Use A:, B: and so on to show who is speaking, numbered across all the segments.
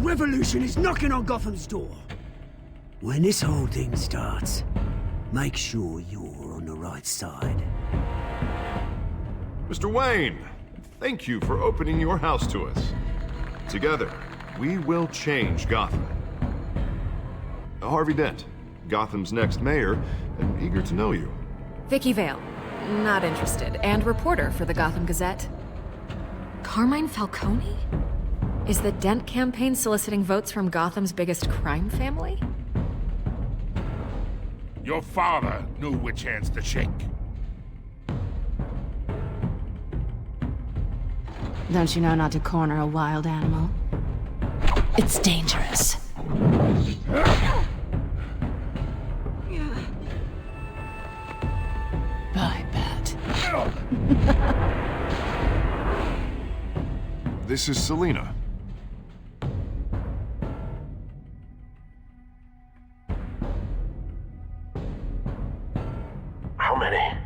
A: revolution is knocking on Gotham's door. When this whole thing starts, make sure you're on the right side.
B: Mr. Wayne, thank you for opening your house to us. Together, we will change Gotham. Harvey Dent, Gotham's next mayor, and eager to know you.
C: Vicky Vale, not interested, and reporter for the Gotham Gazette. Carmine Falcone? Is the Dent campaign soliciting votes from Gotham's biggest crime family?
D: Your father knew which hands to shake.
E: Don't you know not to corner a wild animal? It's dangerous. Bye, Bat.
B: This is Selina.
F: How many?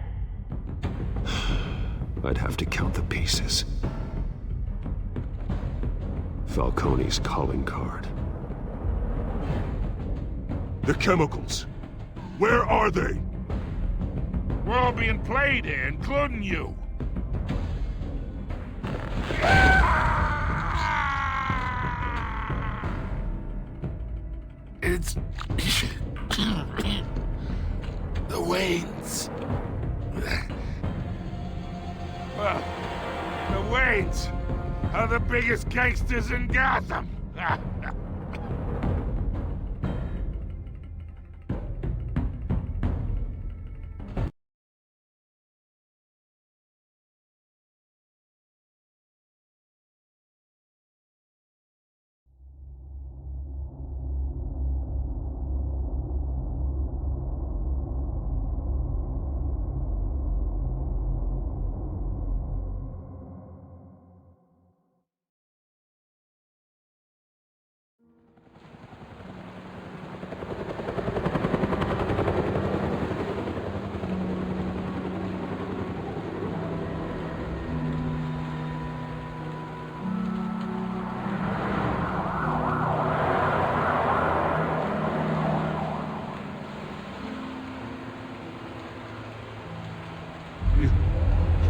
G: I'd have to count the pieces. Falcone's calling card.
D: The chemicals. Where are they? We're all being played here, including you. It's... the Waynes. Well, the Waynes are the biggest gangsters in Gotham.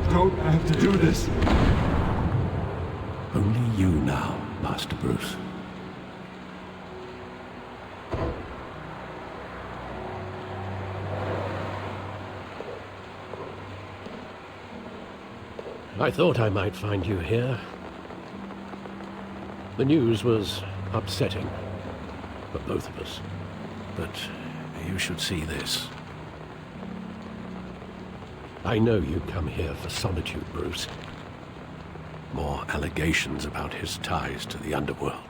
G: Don't have to do this.
H: Only you now, Master Bruce. I thought I might find you here. The news was upsetting for both of us. But you should see this. I know you come here for solitude, Bruce. More allegations about his ties to the underworld.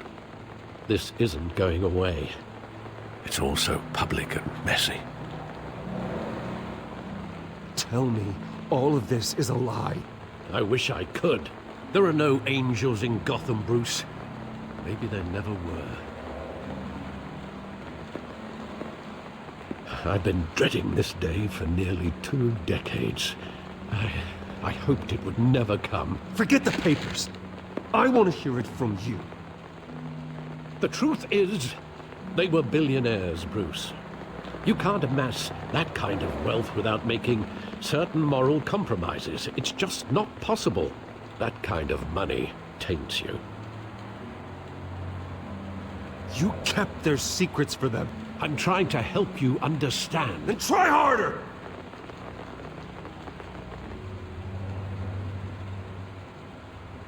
H: This isn't going away. It's all so public and messy.
G: Tell me all of this is a lie.
H: I wish I could. There are no angels in Gotham, Bruce. Maybe there never were. I've been dreading this day for nearly 2 decades. I hoped it would never come.
G: Forget the papers. I want to hear it from you.
H: The truth is, they were billionaires, Bruce. You can't amass that kind of wealth without making certain moral compromises. It's just not possible. That kind of money taints you.
G: You kept their secrets for them.
H: I'm trying to help you understand.
G: Then try harder!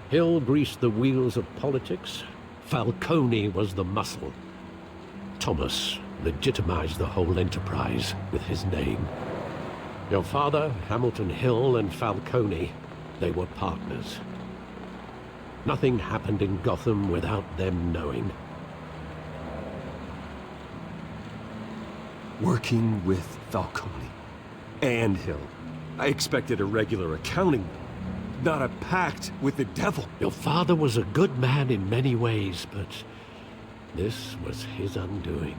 H: Hill greased the wheels of politics. Falcone was the muscle. Thomas legitimized the whole enterprise with his name. Your father, Hamilton Hill, and Falcone, they were partners. Nothing happened in Gotham without them knowing.
G: Working with Falcone and Hill. I expected a regular accounting, not a pact with the devil.
H: Your father was a good man in many ways, but this was his undoing.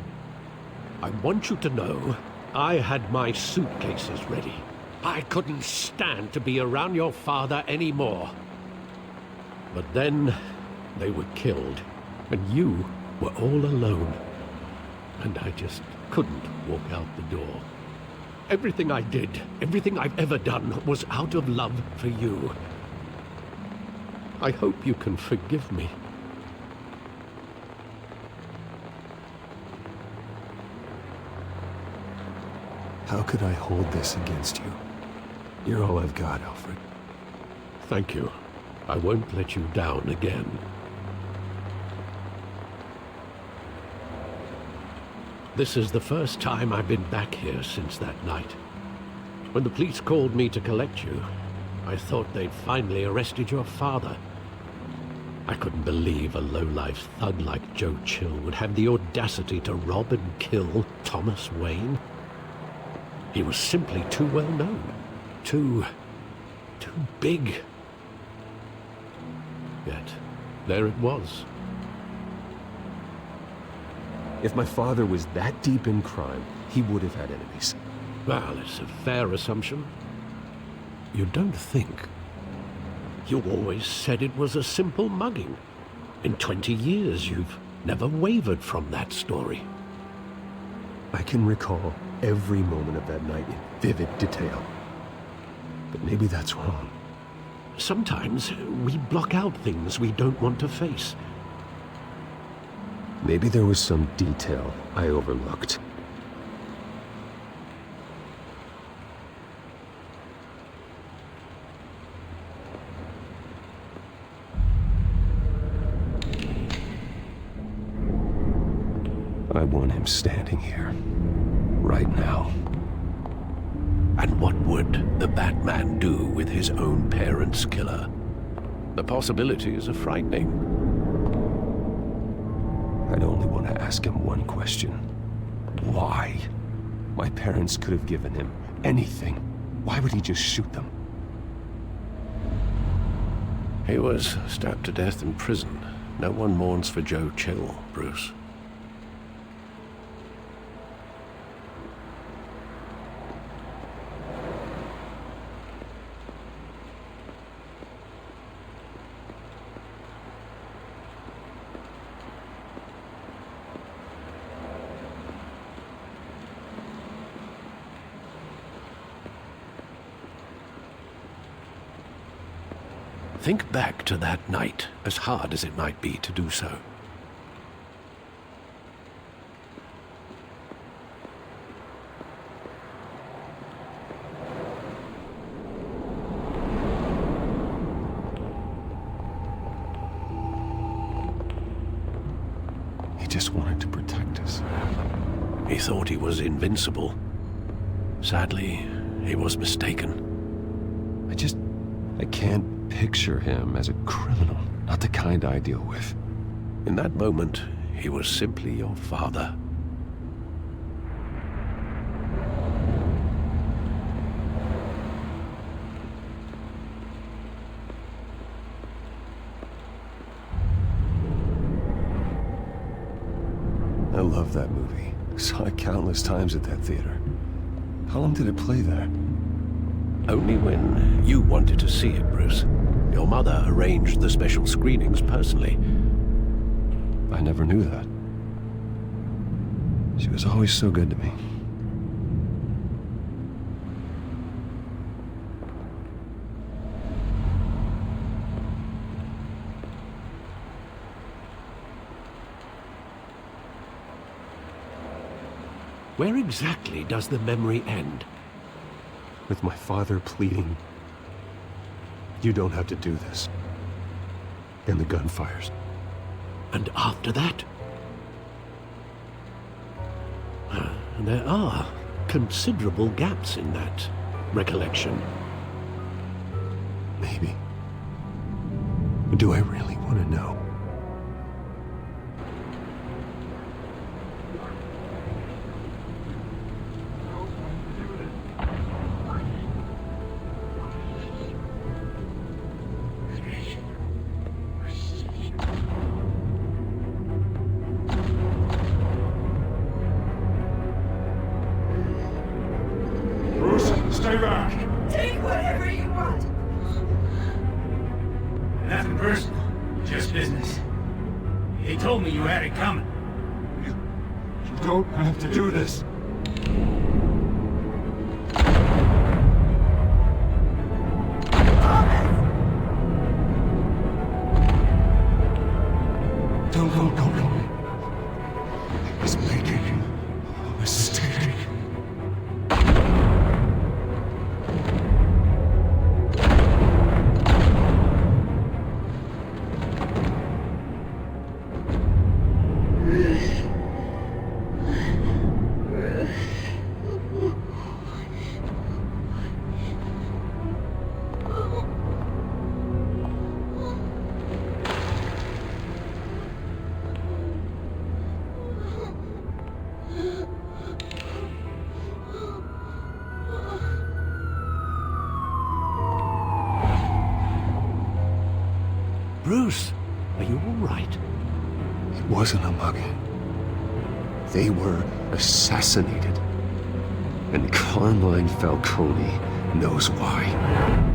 H: I want you to know, I had my suitcases ready. I couldn't stand to be around your father anymore. But then, they were killed, and you were all alone, and I just couldn't walk out the door. Everything I did, everything I've ever done, was out of love for you. I hope you can forgive me.
G: How could I hold this against you? You're all I've got, Alfred.
H: Thank you. I won't let you down again. This is the first time I've been back here since that night. When the police called me to collect you, I thought they'd finally arrested your father. I couldn't believe a low-life thug like Joe Chill would have the audacity to rob and kill Thomas Wayne. He was simply too well known. Too big. Yet, there it was.
G: If my father was that deep in crime, he would have had enemies.
H: Well, it's a fair assumption. You don't think? You always said it was a simple mugging. In 20 years, you've never wavered from that story.
G: I can recall every moment of that night in vivid detail. But maybe that's wrong.
H: Sometimes we block out things we don't want to face.
G: Maybe there was some detail I overlooked. I want him standing here, right now.
H: And what would the Batman do with his own parents' killer? The possibilities are frightening.
G: I'd only want to ask him one question. Why? My parents could have given him anything. Why would he just shoot them?
H: He was stabbed to death in prison. No one mourns for Joe Chill, Bruce. Think back to that night, as hard as it might be to do so.
G: He just wanted to protect us.
H: He thought he was invincible. Sadly, he was mistaken.
G: I can't picture him as a criminal, not the kind I deal with.
H: In that moment, he was simply your father.
G: I love that movie. Saw it countless times at that theater. How long did it play there?
H: Only when you wanted to see it, Bruce. Your mother arranged the special screenings personally.
G: I never knew that. She was always so good to me.
H: Where exactly does the memory end?
G: With my father pleading, "You don't have to do this." And the gun fires.
H: And after that? There are considerable gaps in that recollection.
G: Maybe. Do I really want to know?
D: Stay back.
A: Take whatever you want.
F: Nothing personal, just business. They told me you had it coming.
G: don't have to do this. Falcone is making a mistake.
H: Bruce, are you all right?
G: It wasn't a mugging. They were assassinated. And Carmine Falcone knows why.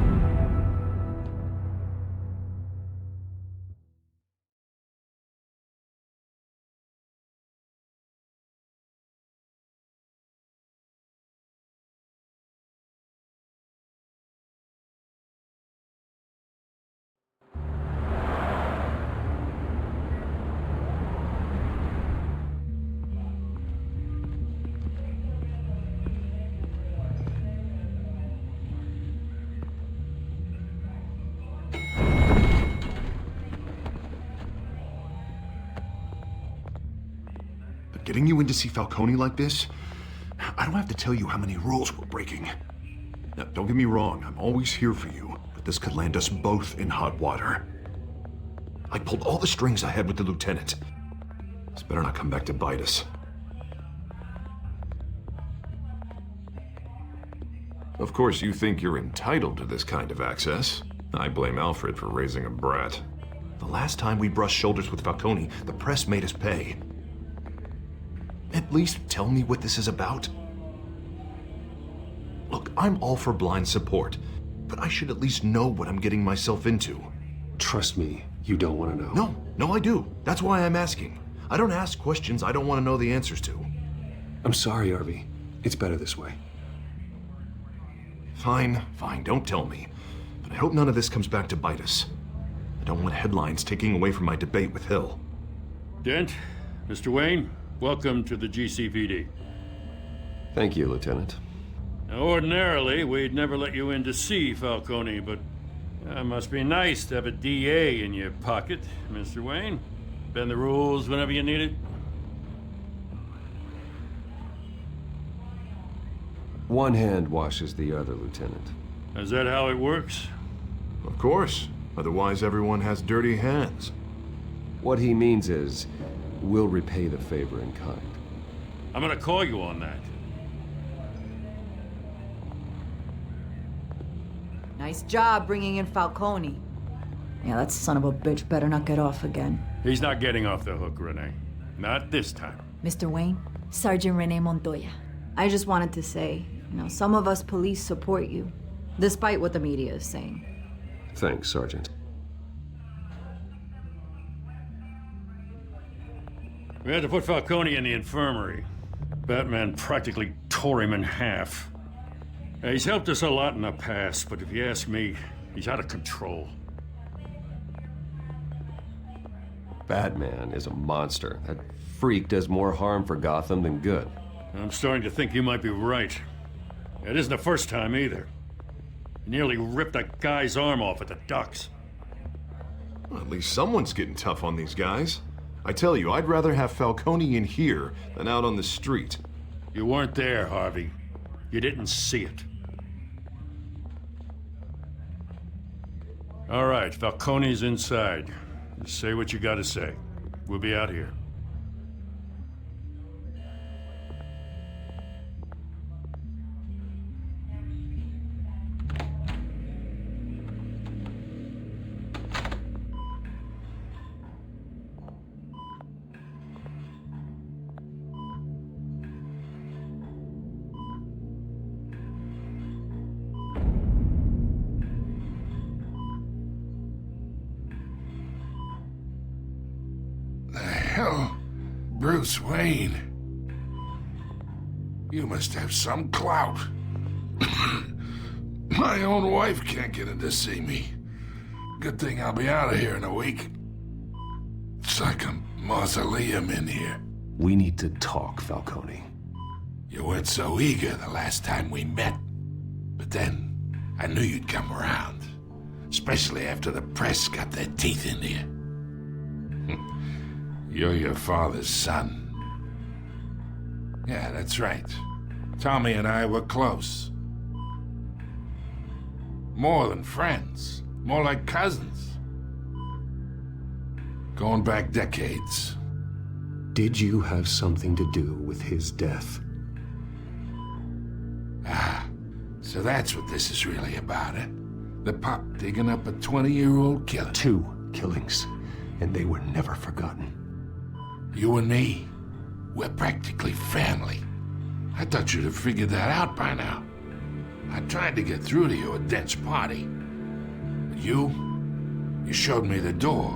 B: Getting you in to see Falcone like this? I don't have to tell you how many rules we're breaking. Now, don't get me wrong, I'm always here for you, but this could land us both in hot water. I pulled all the strings I had with the lieutenant. This better not come back to bite us. Of course, you think you're entitled to this kind of access. I blame Alfred for raising a brat. The last time we brushed shoulders with Falcone, the press made us pay. At least tell me what this is about. Look, I'm all for blind support, but I should at least know what I'm getting myself into.
G: Trust me, you don't want to know.
B: No, I do. That's why I'm asking. I don't ask questions I don't want to know the answers to.
G: I'm sorry, Harvey. It's better this way.
B: Fine, don't tell me. But I hope none of this comes back to bite us. I don't want headlines taking away from my debate with Hill.
F: Dent, Mr. Wayne, welcome to the GCPD.
G: Thank you, Lieutenant.
F: Now, ordinarily, we'd never let you in to see Falcone, but it must be nice to have a DA in your pocket, Mr. Wayne. Bend the rules whenever you need it.
G: One hand washes the other, Lieutenant.
F: Is that how it works?
B: Of course. Otherwise, everyone has dirty hands.
G: What he means is, we'll repay the favor in kind.
F: I'm gonna call you on that.
I: Nice job bringing in Falcone. Yeah, that son of a bitch better not get off again.
F: He's not getting off the hook, Renee. Not this time.
I: Mr. Wayne, Sergeant Renee Montoya. I just wanted to say, some of us police support you, despite what the media is saying.
G: Thanks, Sergeant.
F: We had to put Falcone in the infirmary. Batman practically tore him in half. He's helped us a lot in the past, but if you ask me, he's out of control.
G: Batman is a monster. That freak does more harm for Gotham than good.
F: I'm starting to think you might be right. It isn't the first time either. He nearly ripped a guy's arm off at the docks.
B: Well, at least someone's getting tough on these guys. I tell you, I'd rather have Falcone in here than out on the street.
F: You weren't there, Harvey. You didn't see it. All right, Falcone's inside. Just say what you gotta say. We'll be out here.
D: Bruce Wayne. You must have some clout. My own wife can't get in to see me. Good thing I'll be out of here in a week. It's like a mausoleum in here.
G: We need to talk, Falcone.
D: You weren't so eager the last time we met. But then, I knew you'd come around. Especially after the press got their teeth into you. You're your father's son. Yeah, that's right. Tommy and I were close. More than friends. More like cousins. Going back decades.
G: Did you have something to do with his death?
D: Ah, so that's what this is really about, eh? The pop digging up a 20-year-old killer.
G: 2 killings, and they were never forgotten.
D: You and me, we're practically family. I thought you'd have figured that out by now. I tried to get through to you at Dent's party. But you showed me the door.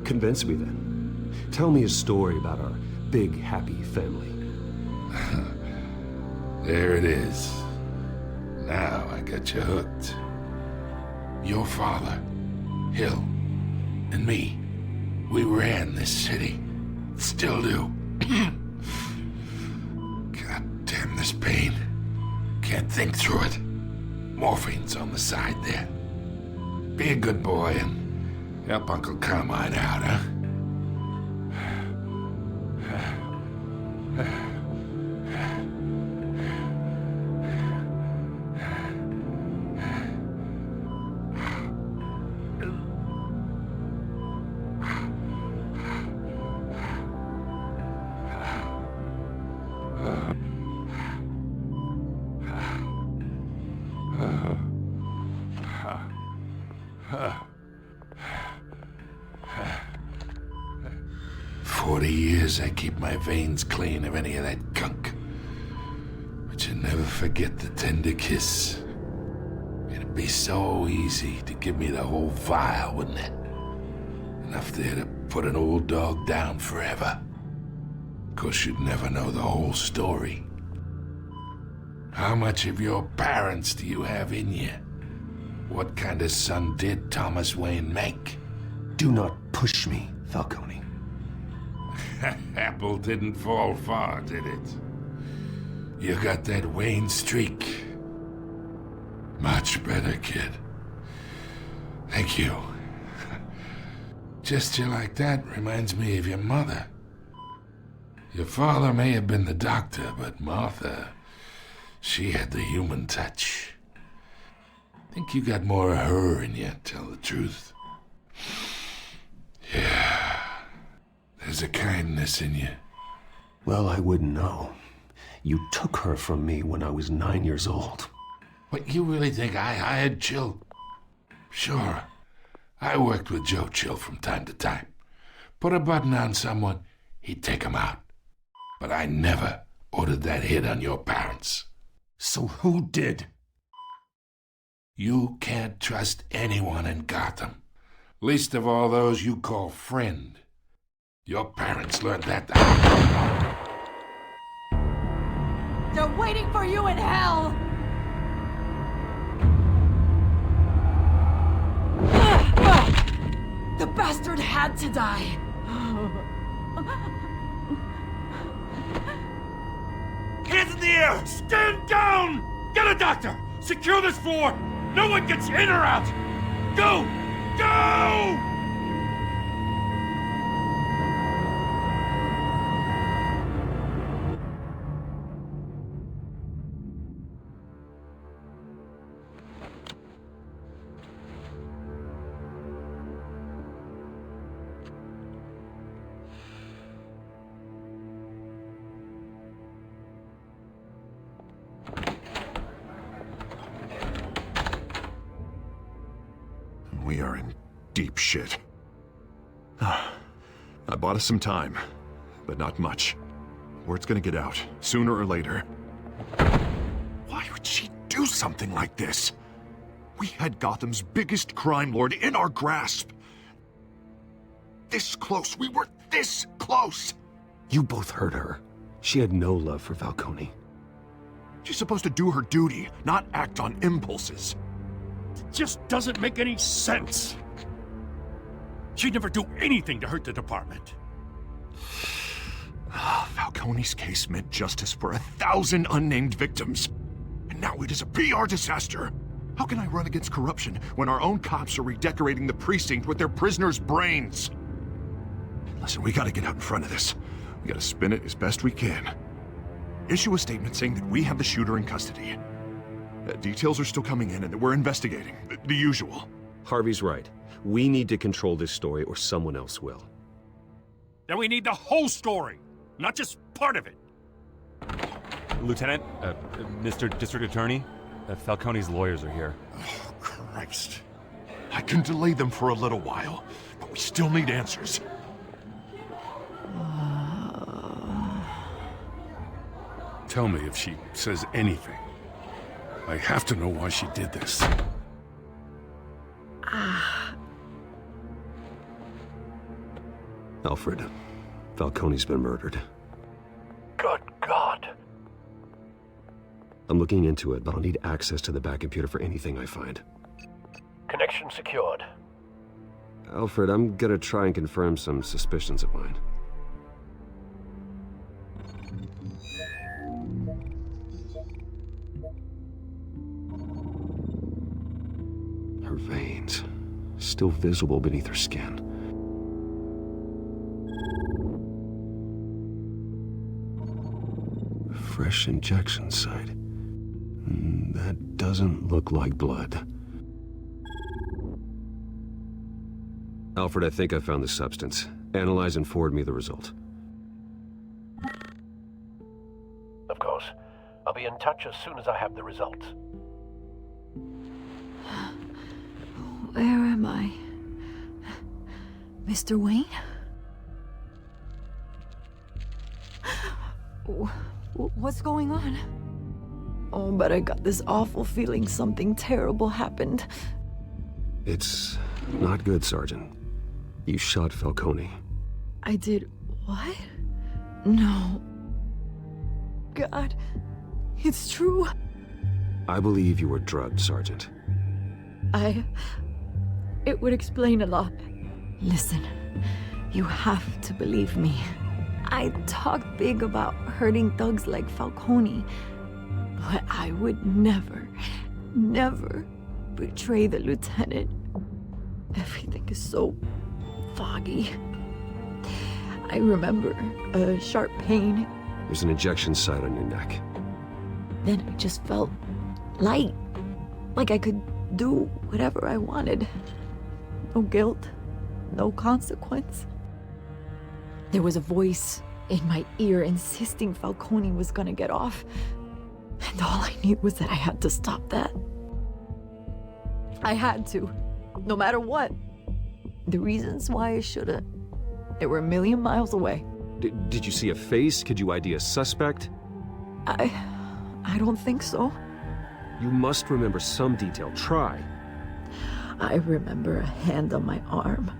G: Convince me then. Tell me a story about our big, happy family.
D: There it is. Now I got you hooked. Your father, Hill, and me, we ran this city. Still do. God damn this pain. Can't think through it. Morphine's on the side there. Be a good boy and help Uncle Carmine out, huh? 40 years I keep my veins clean of any of that gunk. But you never forget the tender kiss. It'd be so easy to give me the whole vial, wouldn't it? Enough there to put an old dog down forever. Of course, you'd never know the whole story. How much of your parents do you have in you? What kind of son did Thomas Wayne make?
G: Do not push me, Falcone.
D: Apple didn't fall far, did it? You got that Wayne streak. Much better, kid. Thank you. Gesture like that reminds me of your mother. Your father may have been the doctor, but Martha, she had the human touch. Think you got more of her in you, tell the truth. Yeah. There's a kindness in you.
G: Well, I wouldn't know. You took her from me when I was 9 years old.
D: What, you really think I hired Chill? Sure. I worked with Joe Chill from time to time. Put a button on someone, he'd take him out. But I never ordered that hit on your parents.
G: So who did?
D: You can't trust anyone in Gotham. Least of all those you call friend. Your parents learned that.
I: They're waiting for you in hell! The bastard had to die.
F: Hands in the air! Stand down! Get a doctor! Secure this floor! No one gets in or out! Go! Go!
B: We are in deep shit. I bought us some time, but not much. Word's gonna get out, sooner or later. Why would she do something like this? We had Gotham's biggest crime lord in our grasp. This close, we were this close!
G: You both hurt her. She had no love for Falcone.
B: She's supposed to do her duty, not act on impulses.
F: It just doesn't make any sense. She'd never do anything to hurt the department.
B: Falcone's case meant justice for 1,000 unnamed victims. And now it is a PR disaster. How can I run against corruption when our own cops are redecorating the precinct with their prisoners' brains? Listen, we gotta get out in front of this. We gotta spin it as best we can. Issue a statement saying that we have the shooter in custody. Details are still coming in and that we're investigating. The usual.
G: Harvey's right. We need to control this story or someone else will.
F: Then we need the whole story, not just part of it.
J: Lieutenant, Mr. District Attorney, Falcone's lawyers are here.
B: Oh, Christ. I can delay them for a little while, but we still need answers.
F: Tell me if she says anything. I have to know why she did this.
G: Alfred, Falcone's been murdered.
H: Good God.
G: I'm looking into it, but I'll need access to the back computer for anything I find.
H: Connection secured.
G: Alfred, I'm gonna try and confirm some suspicions of mine. Her veins, still visible beneath her skin. Fresh injection site. That doesn't look like blood. Alfred, I think I found the substance. Analyze and forward me the result.
H: Of course. I'll be in touch as soon as I have the results.
I: Where am I? Mr. Wayne? What's going on? Oh, but I got this awful feeling something terrible happened.
G: It's not good, Sergeant. You shot Falcone.
I: I did what? No. God, it's true.
G: I believe you were drugged, Sergeant.
I: It would explain a lot. Listen, you have to believe me. I talk big about hurting thugs like Falcone, but I would never betray the lieutenant. Everything is so foggy. I remember a sharp pain.
G: There's an injection site on your neck.
I: Then I just felt light, like I could do whatever I wanted. No guilt, no consequence. There was a voice in my ear insisting Falcone was gonna get off. And all I knew was that I had to stop that. I had to, no matter what. The reasons why I shouldn't, they were a million miles away.
G: Did you see a face? Could you ID a suspect?
I: I don't think so.
G: You must remember some detail. Try.
I: I remember a hand on my arm,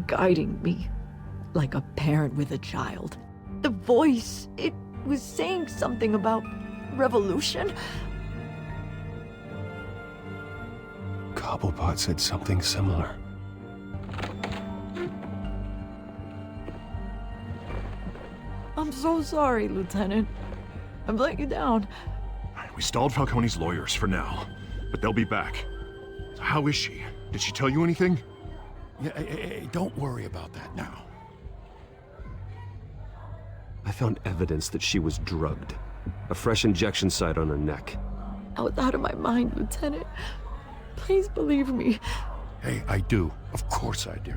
I: guiding me like a parent with a child. The voice, it was saying something about revolution.
G: Cobblepot said something similar.
I: I'm so sorry, Lieutenant. I've let you down.
B: We stalled Falcone's lawyers for now, but they'll be back. So how is she? Did she tell you anything?
F: Hey, don't worry about that now.
G: I found evidence that she was drugged. A fresh injection site on her neck.
I: I was out of my mind, Lieutenant. Please believe me.
F: Hey, I do. Of course I do.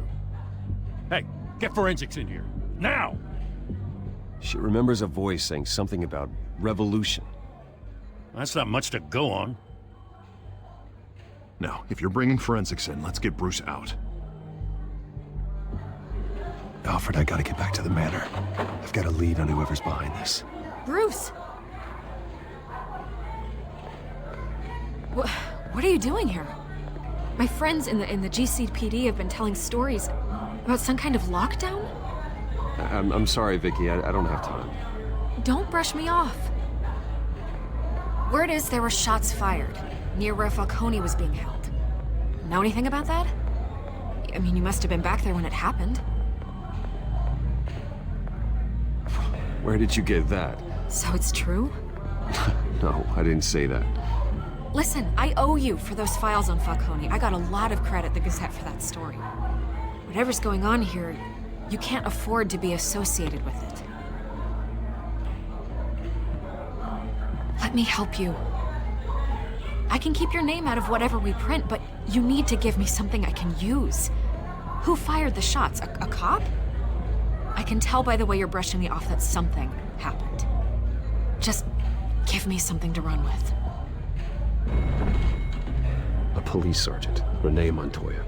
F: Hey, get forensics in here. Now!
G: She remembers a voice saying something about revolution.
F: That's not much to go on.
B: Now, if you're bringing forensics in, let's get Bruce out.
G: Alfred, I gotta get back to the manor. I've got a lead on whoever's behind this.
C: Bruce! What are you doing here? My friends in the GCPD have been telling stories about some kind of lockdown?
G: I'm sorry, Vicky. I don't have time.
C: Don't brush me off. Word is there were shots fired, near where Falcone was being held. Know anything about that? I mean, you must have been back there when it happened.
G: Where did you get that?
C: So it's true?
G: No, I didn't say that.
C: Listen, I owe you for those files on Falcone. I got a lot of credit at the Gazette for that story. Whatever's going on here, you can't afford to be associated with it. Let me help you. I can keep your name out of whatever we print, but you need to give me something I can use. Who fired the shots? A cop? I can tell by the way you're brushing me off that something happened. Just give me something to run with.
G: A police sergeant, Renee Montoya.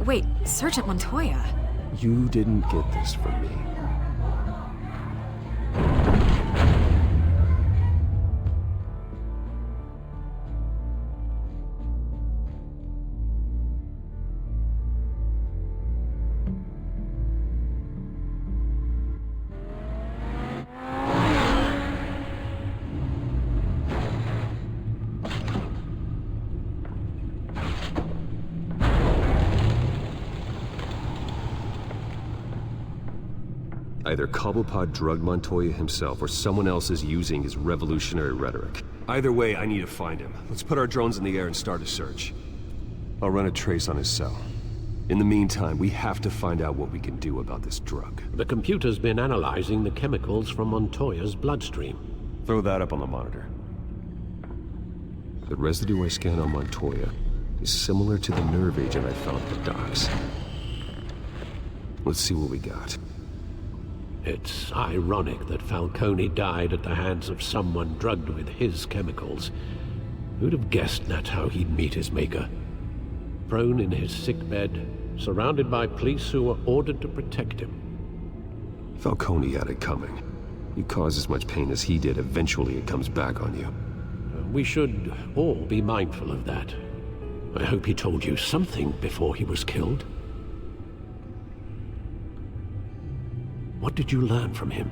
C: Wait, Sergeant Montoya?
G: You didn't get this from me. Either Cobblepot drugged Montoya himself, or someone else is using his revolutionary rhetoric. Either way, I need to find him. Let's put our drones in the air and start a search. I'll run a trace on his cell. In the meantime, we have to find out what we can do about this drug.
H: The computer's been analyzing the chemicals from Montoya's bloodstream.
G: Throw that up on the monitor. The residue I scanned on Montoya is similar to the nerve agent I found at the docks. Let's see what we got.
H: It's ironic that Falcone died at the hands of someone drugged with his chemicals. Who'd have guessed that's how he'd meet his maker? Prone in his sickbed, surrounded by police who were ordered to protect him.
G: Falcone had it coming. You cause as much pain as he did, eventually it comes back on you.
H: We should all be mindful of that. I hope he told you something before he was killed. What did you learn from him?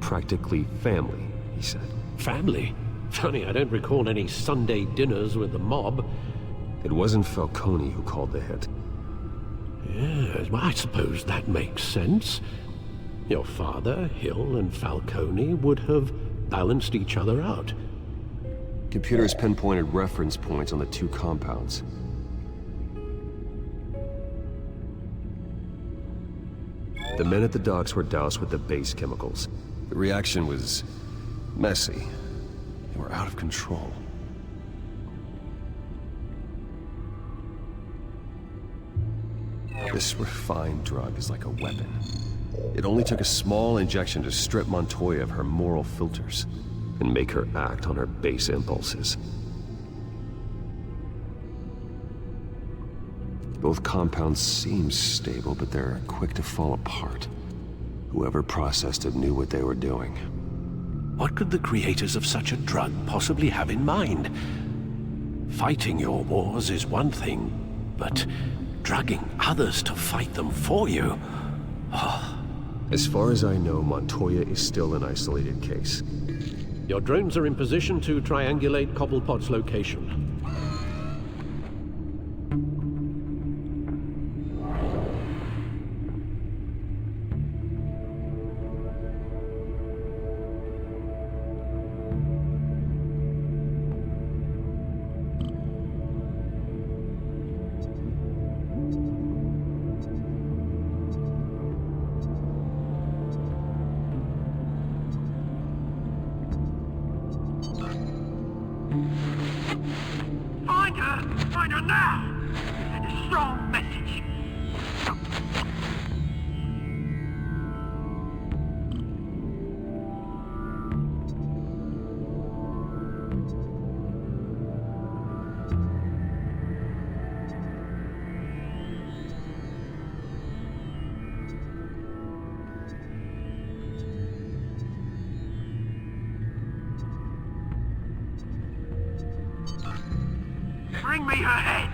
G: Practically family, he said.
H: Family? Funny, I don't recall any Sunday dinners with the mob.
G: It wasn't Falcone who called the hit.
H: Yes, well, I suppose that makes sense. Your father, Hill, and Falcone would have balanced each other out.
G: Computers pinpointed reference points on the two compounds. The men at the docks were doused with the base chemicals. The reaction was messy. They were out of control. This refined drug is like a weapon. It only took a small injection to strip Montoya of her moral filters and make her act on her base impulses. Both compounds seem stable, but they're quick to fall apart. Whoever processed it knew what they were doing.
H: What could the creators of such a drug possibly have in mind? Fighting your wars is one thing, but drugging others to fight them for you? Oh.
G: As far as I know, Montoya is still an isolated case.
H: Your drones are in position to triangulate Cobblepot's location.
A: Find her now! Send a strong message. Bring me her head!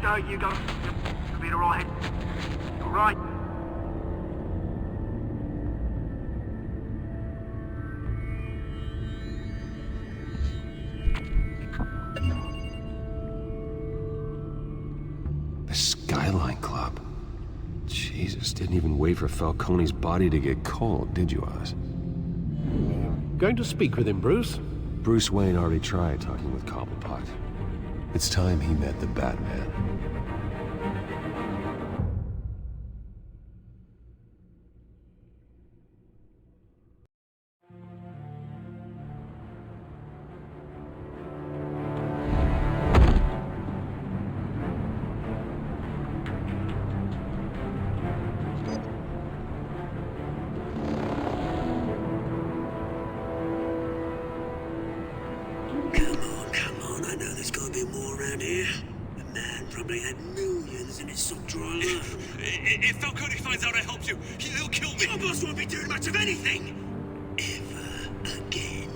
A: Don't you go. You'll be alright. Alright?
G: The Skyline Club. Jesus, didn't even wait for Falcone's body to get cold, did you, Oz?
H: Going to speak with him, Bruce?
G: Bruce Wayne already tried talking with Cobblepot. It's time he met the Batman.
A: Come on, I know there's gotta be more around here. The man probably had millions in his sock drawer alone.
K: If Falcone finds out I helped you, he'll kill me.
A: Your boss won't be doing much of anything! Ever again.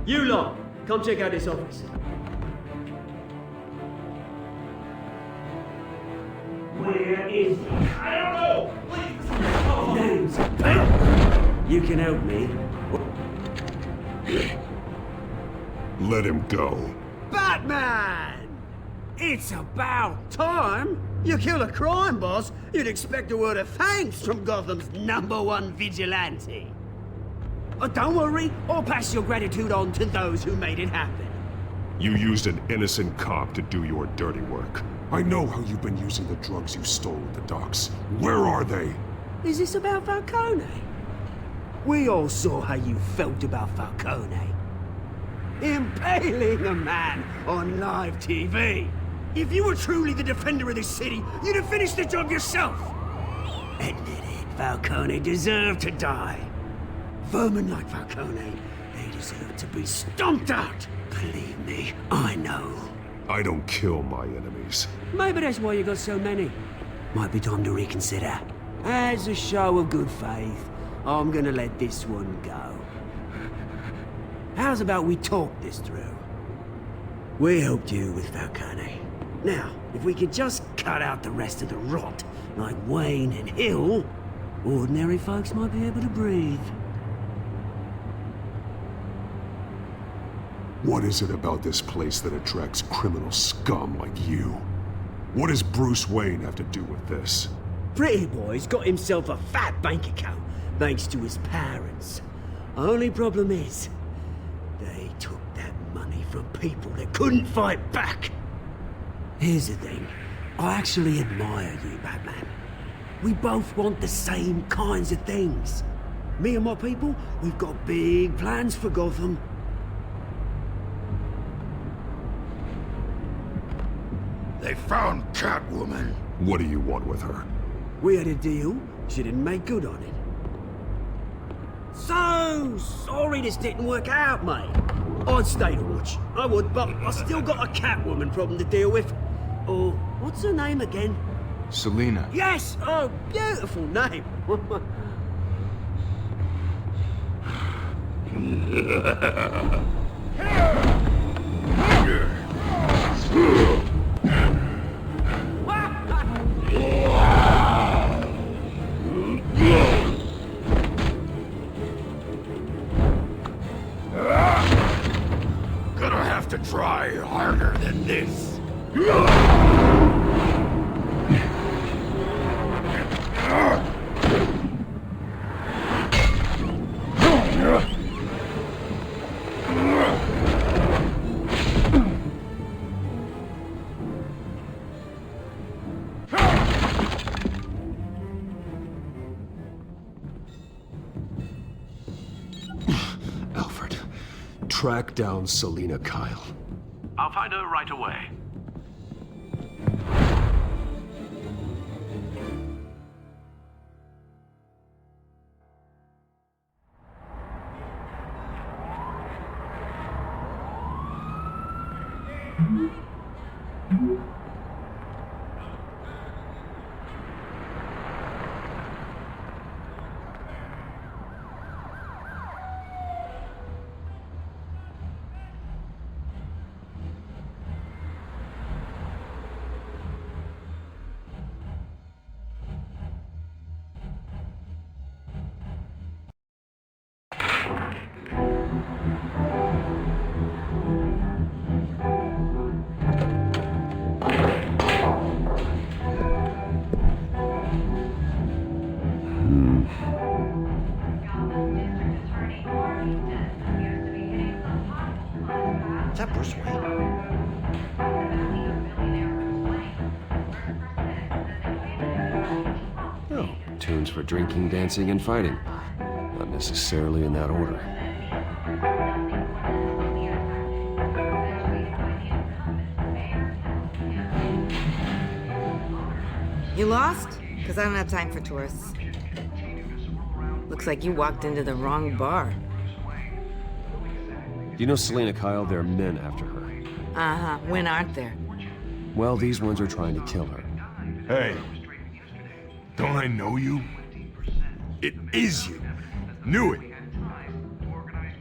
L: You lot, come check out this office. Where is he?
K: I don't know. Please.
L: Names. Ben, you can help me.
D: Let him go.
A: Batman! It's about time! You kill a crime boss, you'd expect a word of thanks from Gotham's #1 vigilante. But don't worry, I'll pass your gratitude on to those who made it happen.
M: You used an innocent cop to do your dirty work. I know how you've been using the drugs you stole at the docks. Where are they?
A: Is this about Falcone? We all saw how you felt about Falcone. Impaling a man on live TV. If you were truly the defender of this city, you'd have finished the job yourself. Admit it, Falcone deserved to die. Vermin like Falcone, they deserve to be stomped out. Believe me, I know.
M: I don't kill my enemies.
A: Maybe that's why you got so many. Might be time to reconsider. As a show of good faith, I'm gonna let this one go. How's about we talk this through? We helped you with Falcone. Now, if we could just cut out the rest of the rot, like Wayne and Hill, ordinary folks might be able to breathe.
M: What is it about this place that attracts criminal scum like you? What does Bruce Wayne have to do with this?
A: Pretty Boy's got himself a fat bank account, thanks to his parents. Only problem is, they took that money from people that couldn't fight back. Here's the thing, I actually admire you, Batman. We both want the same kinds of things. Me and my people, we've got big plans for Gotham.
D: They found Catwoman.
M: What do you want with her?
A: We had a deal, she didn't make good on it. So sorry this didn't work out, mate. I'd stay to watch, I would, but I still got a Catwoman problem to deal with. Oh, what's her name again?
J: Selina.
A: Yes! Oh, beautiful name.
D: Gonna have to try harder than this.
G: Alfred, track down Selina Kyle.
H: I'll find her right away.
A: Is that Bruce Wayne?
G: Oh, tunes for drinking, dancing, and fighting. Not necessarily in that order.
N: You lost? Because I don't have time for tourists. Looks like you walked into the wrong bar.
G: Do you know Selena Kyle? There are men after her.
N: Uh-huh. When aren't there?
G: Well, these ones are trying to kill her.
O: Hey, don't I know you? It is you. Knew it.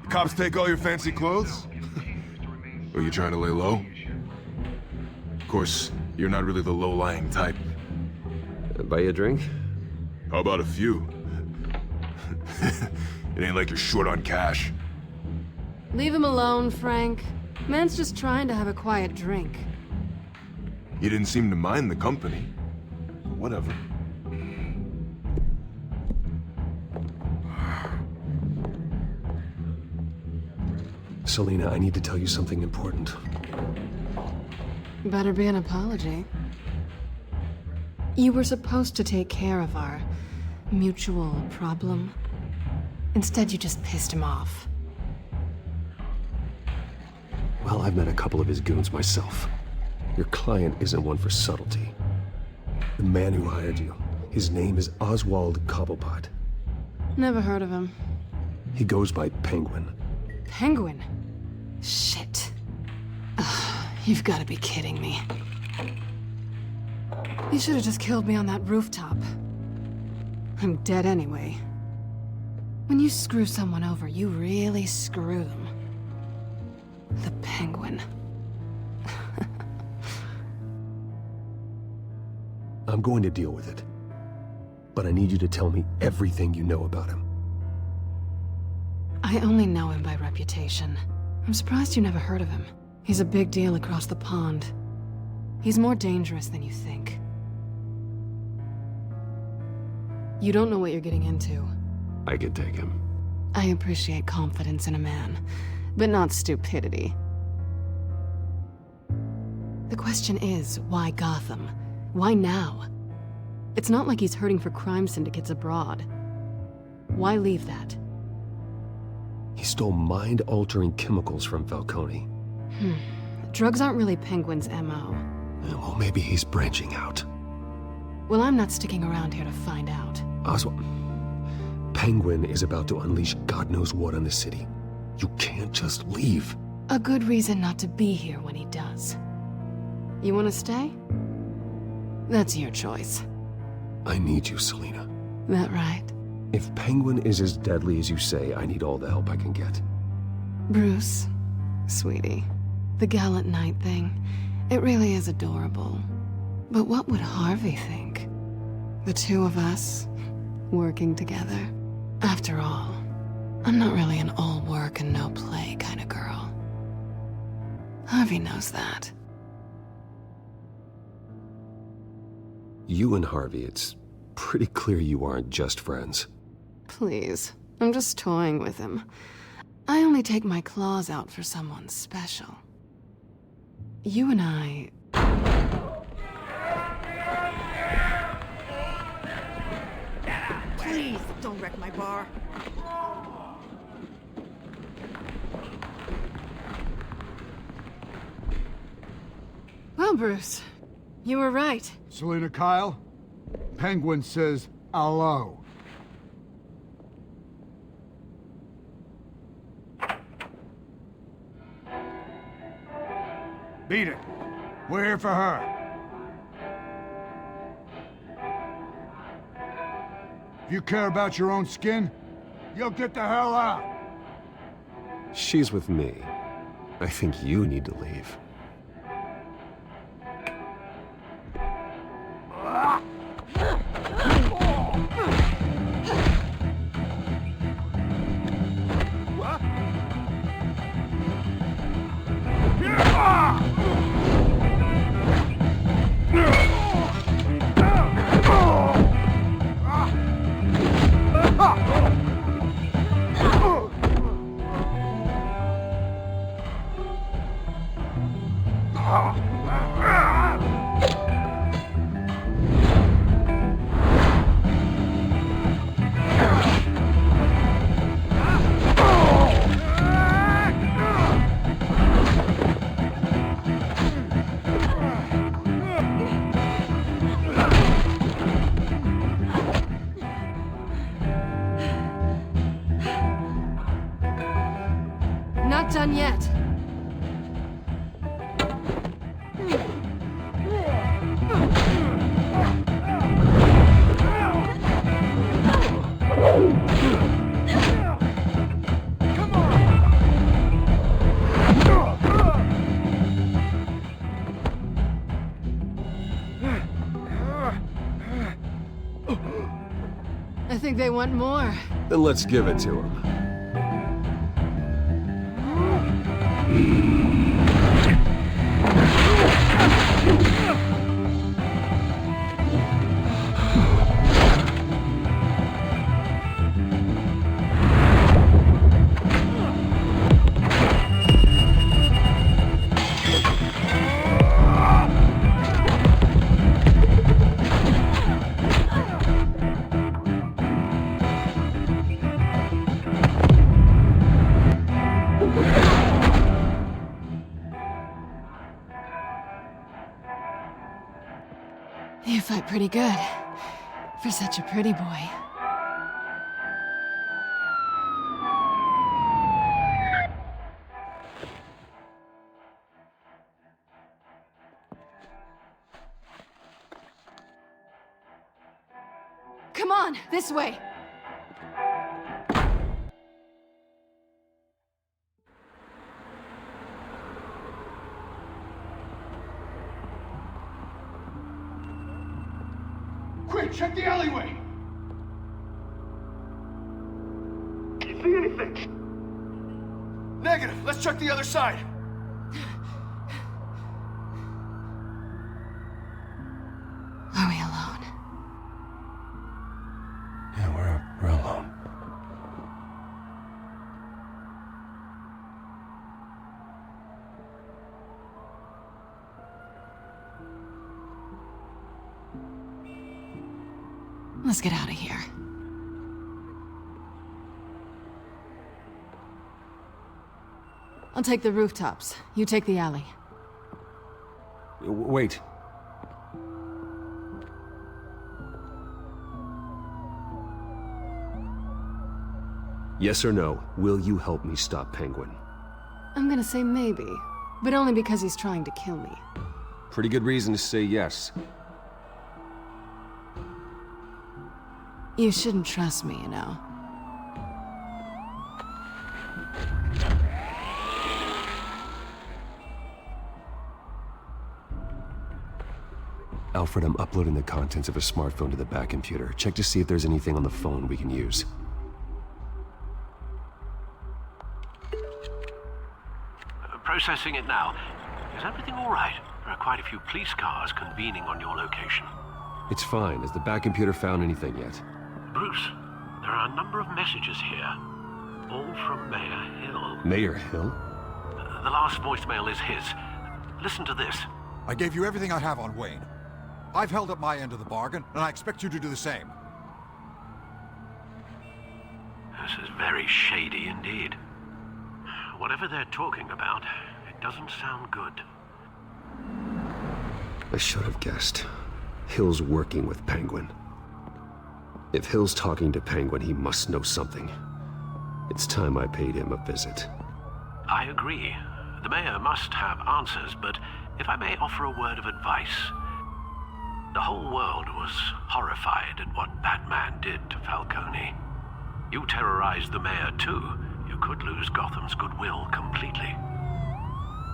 O: The cops take all your fancy clothes? Are you trying to lay low? Of course, you're not really the low-lying type.
G: Buy you a drink?
O: How about a few? It ain't like you're short on cash.
E: Leave him alone, Frank. Man's just trying to have a quiet drink.
O: You didn't seem to mind the company. Whatever.
G: Selena, I need to tell you something important.
E: Better be an apology. You were supposed to take care of our mutual problem. Instead, you just pissed him off.
G: Well, I've met a couple of his goons myself. Your client isn't one for subtlety. The man who hired you, his name is Oswald Cobblepot.
E: Never heard of him.
G: He goes by Penguin.
E: Penguin? Shit. Ugh, you've got to be kidding me. You should have just killed me on that rooftop. I'm dead anyway. When you screw someone over, you really screw them. The Penguin.
G: I'm going to deal with it. But I need you to tell me everything you know about him.
E: I only know him by reputation. I'm surprised you never heard of him. He's a big deal across the pond. He's more dangerous than you think. You don't know what you're getting into.
G: I can take him.
E: I appreciate confidence in a man, but not stupidity. The question is, why Gotham? Why now? It's not like he's hurting for crime syndicates abroad. Why leave that?
G: He stole mind-altering chemicals from Falcone.
E: Drugs aren't really Penguin's MO.
G: Well, maybe he's branching out.
E: Well, I'm not sticking around here to find out.
G: Oswald, Penguin is about to unleash God knows what on the city. You can't just leave.
E: A good reason not to be here when he does. You want to stay? That's your choice.
G: I need you, Selena.
E: That right?
G: If Penguin is as deadly as you say, I need all the help I can get.
E: Bruce, sweetie, the gallant knight thing, it really is adorable. But what would Harvey think? The two of us, working together. After all, I'm not really an all work and no play kind of girl. Harvey knows that.
G: You and Harvey, it's pretty clear you aren't just friends.
E: Please, I'm just toying with him. I only take my claws out for someone special. You and I...
N: Please, don't wreck my bar.
E: Well, Bruce, you were right.
P: Selena Kyle? Penguin says hello. Beat it. We're here for her. If you care about your own skin, you'll get the hell out.
G: She's with me. I think you need to leave.
E: Not done yet. I think they want more.
G: Then let's give it to him.
E: You fight pretty good. For such a pretty boy. Come on, this way!
P: Quick, check the alleyway!
K: Can you see anything?
O: Negative. Let's check the other side.
E: Are we alone?
G: Yeah, we're alone.
E: Let's get out of here. I'll take the rooftops. You take the alley.
G: Wait. Yes or no, will you help me stop Penguin?
E: I'm gonna say maybe, but only because he's trying to kill me.
G: Pretty good reason to say yes.
E: You shouldn't trust me, you know.
G: Alfred, I'm uploading the contents of a smartphone to the back computer. Check to see if there's anything on the phone we can use.
H: Processing it now. Is everything all right? There are quite a few police cars convening on your location.
G: It's fine. Has the back computer found anything yet?
H: Bruce, there are a number of messages here. All from Mayor Hill.
G: Mayor Hill?
H: The last voicemail is his. Listen to this.
Q: I gave you everything I have on Wayne. I've held up my end of the bargain, and I expect you to do the same.
H: This is very shady indeed. Whatever they're talking about, it doesn't sound good.
G: I should have guessed. Hill's working with Penguin. If Hill's talking to Penguin, he must know something. It's time I paid him a visit.
H: I agree. The mayor must have answers, but If I may offer a word of advice, the whole world was horrified at what Batman did to Falcone. You terrorized the mayor too. You could lose Gotham's goodwill completely.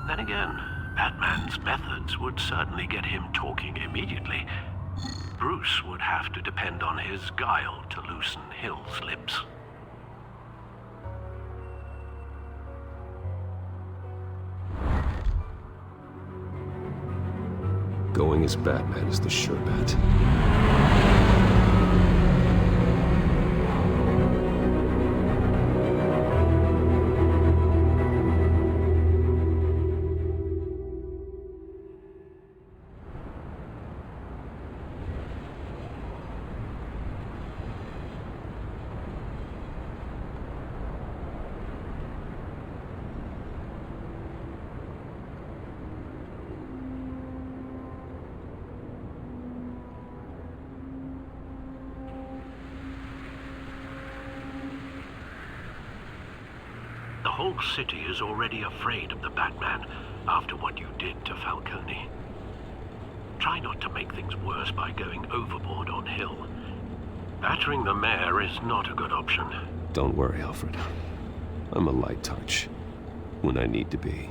H: Then again, Batman's methods would certainly get him talking immediately. Bruce would have to depend on his guile to loosen Hill's lips.
G: Going as Batman is the sure bet.
H: The whole city is already afraid of the Batman after what you did to Falcone. Try not to make things worse by going overboard on Hill. Battering the mayor is not a good option.
G: Don't worry, Alfred. I'm a light touch. When I need to be.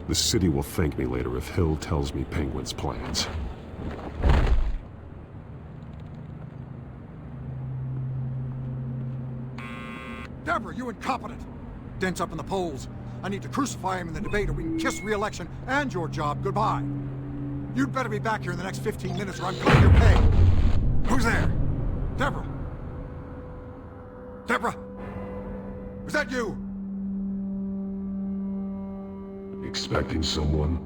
M: The city will thank me later if Hill tells me Penguin's plans.
Q: Deborah, you incompetent! Dent's up in the polls. I need to crucify him in the debate or we can kiss re-election and your job goodbye. You'd better be back here in the next 15 minutes or I'm cutting your pay. Who's there? Deborah? Deborah? Is that you?
M: Expecting someone?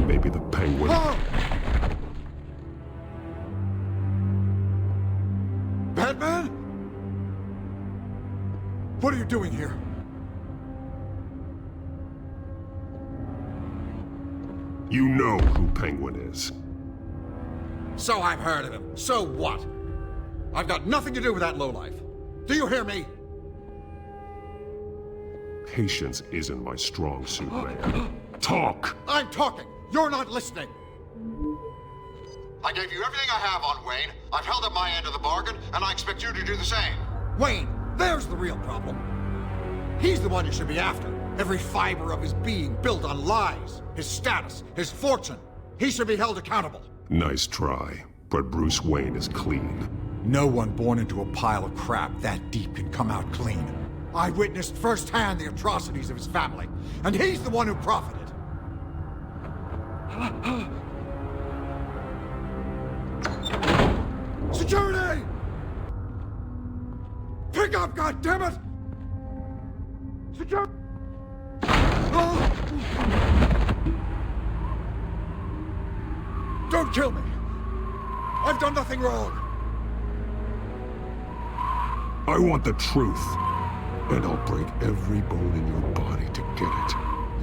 M: Maybe the Penguin.
Q: Oh! Batman? What are you doing here?
M: You know who Penguin is.
Q: So I've heard of him. So what? I've got nothing to do with that lowlife. Do you hear me?
M: Patience isn't my strong suit, man. Talk!
Q: I'm talking. You're not listening. I gave you everything I have on Wayne. I've held up my end of the bargain, and I expect you to do the same. Wayne, there's the real problem. He's the one you should be after. Every fiber of his being built on lies. His status, his fortune. He should be held accountable.
M: Nice try, but Bruce Wayne is clean.
Q: No one born into a pile of crap that deep can come out clean. I witnessed firsthand the atrocities of his family, and he's the one who profited. Security! Pick up, goddammit! Security! Oh! Don't kill me! I've done nothing wrong!
M: I want the truth, and I'll break every bone in your body to get it.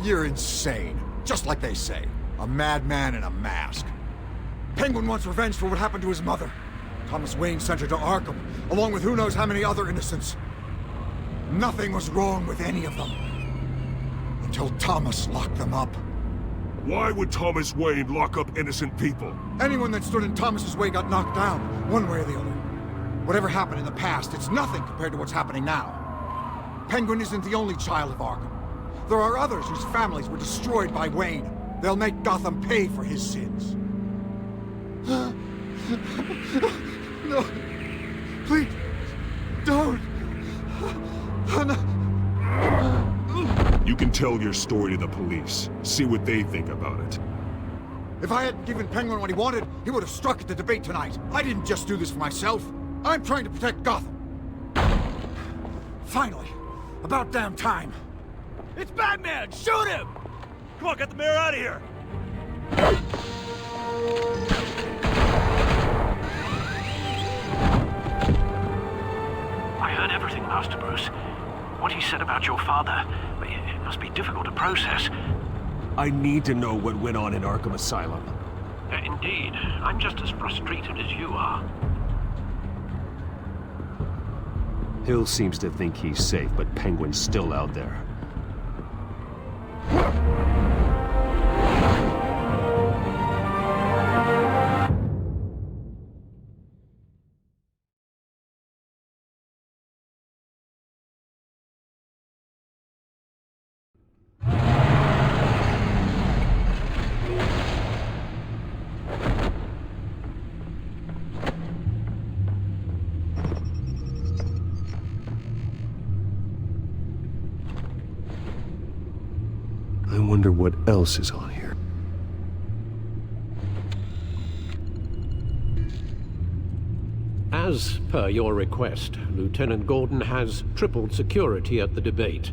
Q: You're insane. Just like they say. A madman in a mask. Penguin wants revenge for what happened to his mother. Thomas Wayne sent her to Arkham, along with who knows how many other innocents. Nothing was wrong with any of them. Until Thomas locked them up.
M: Why would Thomas Wayne lock up innocent people?
Q: Anyone that stood in Thomas's way got knocked down, one way or the other. Whatever happened in the past, it's nothing compared to what's happening now. Penguin isn't the only child of Arkham. There are others whose families were destroyed by Wayne. They'll make Gotham pay for his sins. No. Please. Don't.
M: You can tell your story to the police. See what they think about it.
Q: If I hadn't given Penguin what he wanted, he would have struck at the debate tonight. I didn't just do this for myself. I'm trying to protect Gotham. Finally. About damn time.
K: It's Batman! Shoot him! Come on, get the mayor out of here!
H: I heard everything, Master Bruce. What he said about your father, it must be difficult to process.
G: I need to know what went on in Arkham Asylum.
H: Indeed. I'm just as frustrated as you are.
G: Hill seems to think he's safe, but Penguin's still out there. wonder what else is on here.
H: As per your request, Lieutenant Gordon has tripled security at the debate.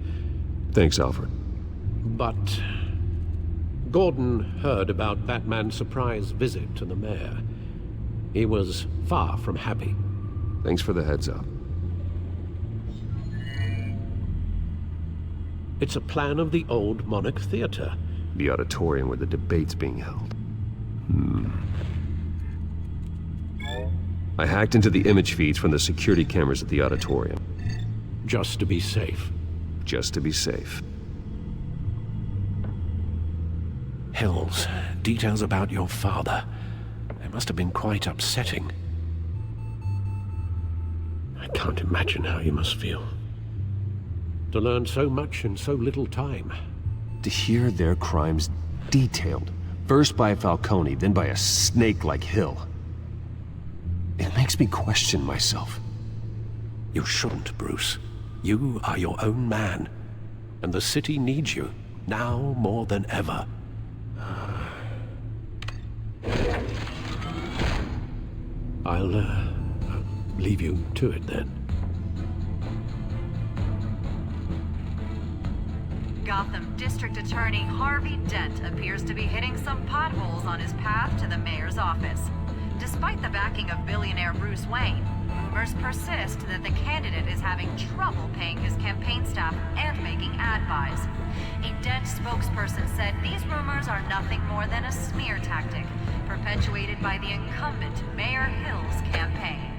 G: Thanks, Alfred.
H: But Gordon heard about Batman's surprise visit to the mayor. He was far from happy.
G: Thanks for the heads up.
H: It's a plan of the old Monarch Theater.
G: The auditorium where the debate's being held. I hacked into the image feeds from the security cameras at the auditorium.
H: Just to be safe.
G: Just to be safe.
H: Hills, details about your father. They must have been quite upsetting. I can't imagine how you must feel. To learn so much in so little time.
G: To hear their crimes detailed, first by Falcone, then by a snake like Hill. It makes me question myself.
H: You shouldn't, Bruce. You are your own man. And the city needs you, now more than ever. I'll leave you to it then.
R: Gotham District Attorney Harvey Dent appears to be hitting some potholes on his path to the mayor's office. Despite the backing of billionaire Bruce Wayne, rumors persist that the candidate is having trouble paying his campaign staff and making ad buys. A Dent spokesperson said these rumors are nothing more than a smear tactic, perpetuated by the incumbent Mayor Hill's campaign.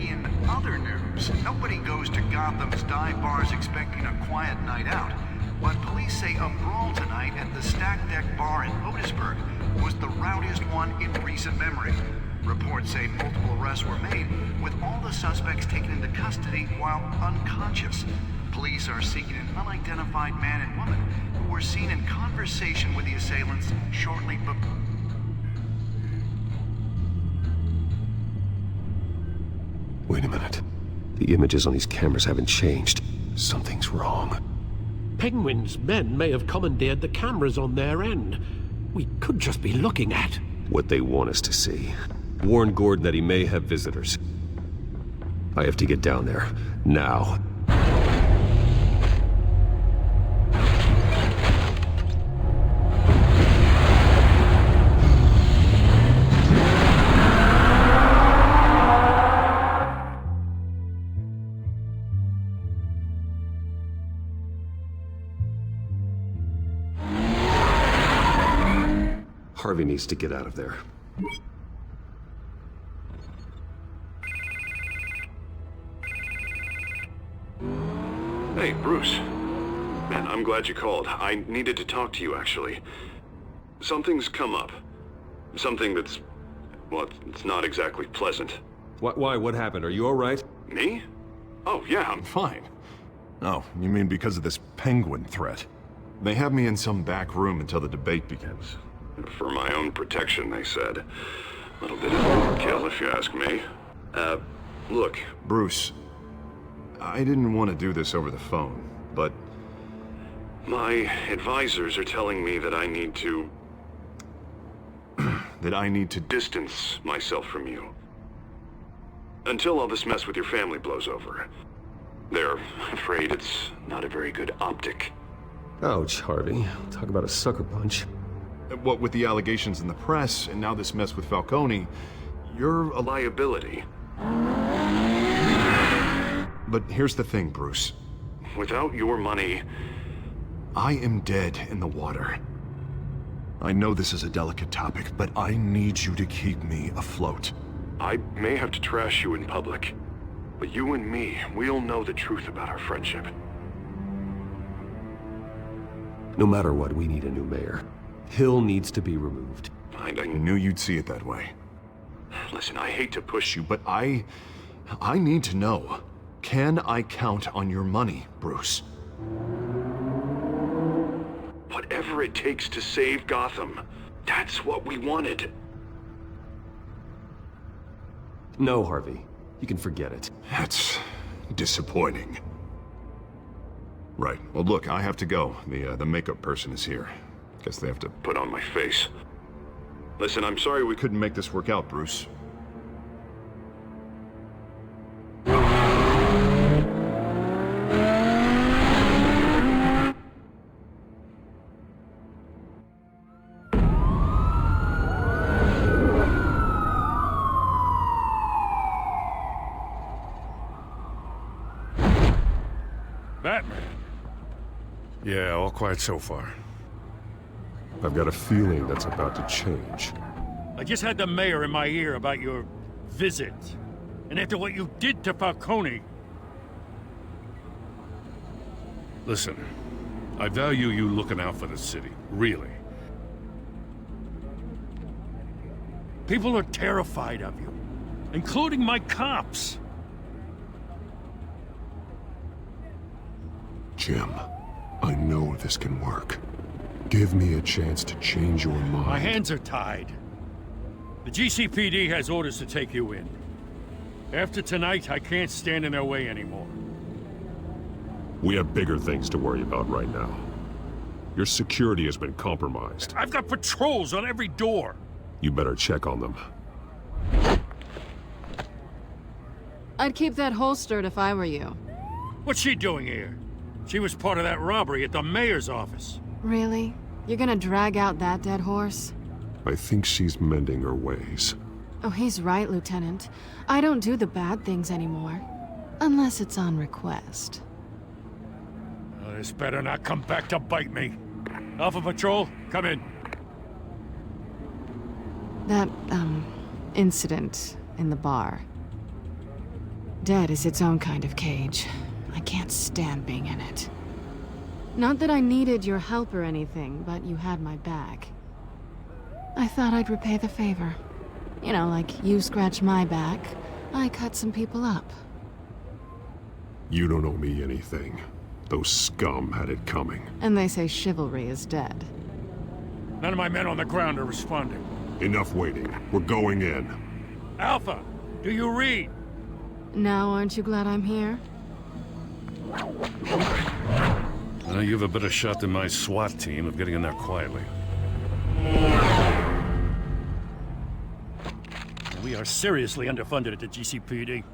S: In other news, nobody goes to Gotham's dive bars expecting a quiet night out, but police say a brawl tonight at the Stack Deck Bar in Otisburg was the rowdiest one in recent memory. Reports say multiple arrests were made, with all the suspects taken into custody while unconscious. Police are seeking an unidentified man and woman who were seen in conversation with the assailants shortly before.
G: Wait a minute. The images on these cameras haven't changed. Something's wrong.
H: Penguin's men may have commandeered the cameras on their end. We could just be looking at
G: what they want us to see. Warn Gordon that he may have visitors. I have to get down there. Now. Harvey needs to get out of there.
T: Hey, Bruce. Man, I'm glad you called. I needed to talk to you, actually. Something's come up. Something that's... well, it's not exactly pleasant.
G: Why? What happened? Are you all right?
T: Me? Oh, yeah, I'm fine.
B: Oh, you mean because of this penguin threat? They have me in some back room until the debate begins.
T: For my own protection, they said. A little bit of overkill, if you ask me. Look.
B: Bruce, I didn't want to do this over the phone, but...
T: my advisors are telling me that I need to...
B: that I need to
T: distance myself from you. Until all this mess with your family blows over. They're afraid it's not a very good optic.
G: Ouch, Harvey. Talk about a sucker punch.
B: What with the allegations in the press, and now this mess with Falcone, you're a
T: liability.
B: But here's the thing, Bruce.
T: Without your money...
B: I am dead in the water. I know this is a delicate topic, but I need you to keep me afloat.
T: I may have to trash you in public, but you and me, we'll know the truth about our friendship.
G: No matter what, we need a new mayor. Hill needs to be removed.
B: I knew you'd see it that way.
T: Listen, I hate to push you,
B: but I need to know. Can I count on your money, Bruce?
T: Whatever it takes to save Gotham. That's what we wanted.
G: No, Harvey. You can forget it.
B: That's disappointing. Right. Well, look, I have to go. The makeup person is here. Guess they have to
T: Put on my face. Listen, I'm sorry we
B: couldn't make this work out, Bruce.
F: Batman. Yeah, all quiet so far.
M: I've got a feeling that's about to change.
F: I just had the mayor in my ear about your visit. And after what you did to Falcone... Listen, I value you looking out for the city, really. People are terrified of you, including my cops.
M: Jim, I know this can work. Give me a chance to change your mind.
F: My hands are tied. The GCPD has orders to take you in. After tonight, I can't stand in their way anymore.
M: We have bigger things to worry about right now. Your security has been compromised.
F: I've got patrols on every door.
M: You better check on them.
E: I'd keep that holstered if I were you.
F: What's she doing here? She was part of that robbery at the mayor's office.
E: Really? You're gonna drag out that dead horse?
M: I think she's mending her ways.
E: Oh, he's right, Lieutenant. I don't do the bad things anymore. Unless it's on request.
F: Oh, this better not come back to bite me. Alpha Patrol, come in.
E: That, incident in the bar. Dead is its own kind of cage. I can't stand being in it. Not that I needed your help or anything, but you had my back. I thought I'd repay the favor. You know, like you scratch my back, I cut some people up.
M: You don't owe me anything. Those scum had it coming.
E: And they say chivalry is dead.
F: None of my men on the ground are responding.
M: Enough waiting. We're going in.
F: Alpha, do you read?
E: Now aren't you glad I'm here?
F: You have a better shot than my SWAT team of getting in there quietly. We are seriously underfunded at the GCPD.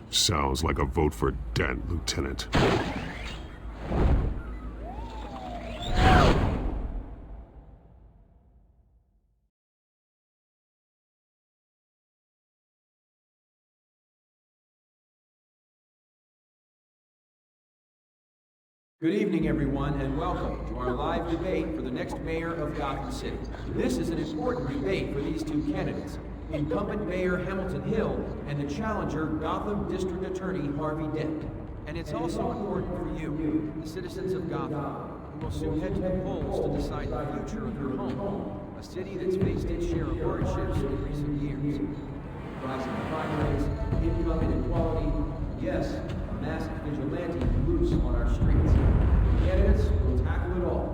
M: Sounds like a vote for Dent, Lieutenant.
U: Good evening, everyone, and welcome to our live debate for the next mayor of Gotham City. This is an important debate for these two candidates, incumbent Mayor Hamilton Hill and the challenger Gotham District Attorney Harvey Dent. And it's also important for you, the citizens of Gotham, who will soon head to the polls to decide the future of your home, a city that's faced its share of hardships in recent years. Rising crime rates, income inequality, yes, a masked vigilante loose on our streets. The candidates will tackle it all.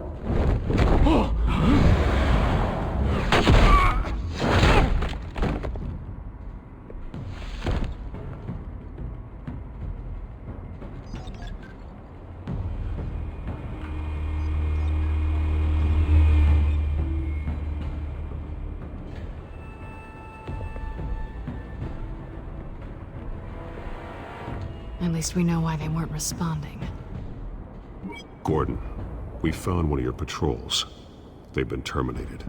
E: At least we know why they weren't responding.
M: Gordon, we found one of your patrols. They've been terminated.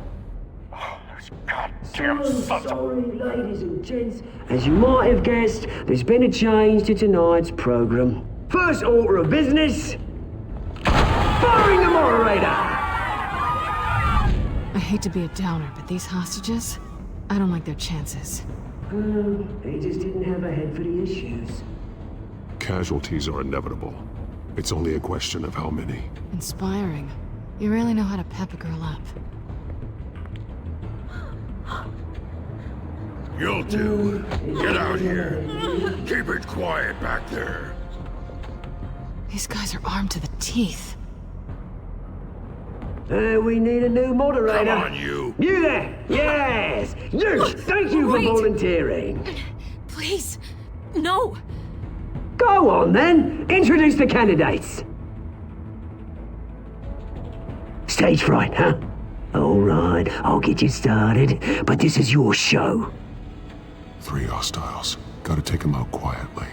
F: Goddamn
A: Sorry, ladies and gents. As you might have guessed, there's been a change to tonight's program. First order of business, firing the moderator!
E: I hate to be a downer, but these hostages, I don't like their chances.
A: They just didn't have a head for the issues.
M: Casualties are inevitable. It's only a question of how many.
E: Inspiring. You really know how to pep a girl up.
D: You'll do. Get out here. Keep it quiet back there.
E: These guys are armed to the teeth.
A: We need a new moderator.
D: Come on, you.
A: You there! Yes! You! Thank you for volunteering.
C: Please, no!
A: Go on then! Introduce the candidates. Stage fright, huh? Alright, I'll get you started, but this is your show.
M: 3 hostiles. Gotta take them out quietly.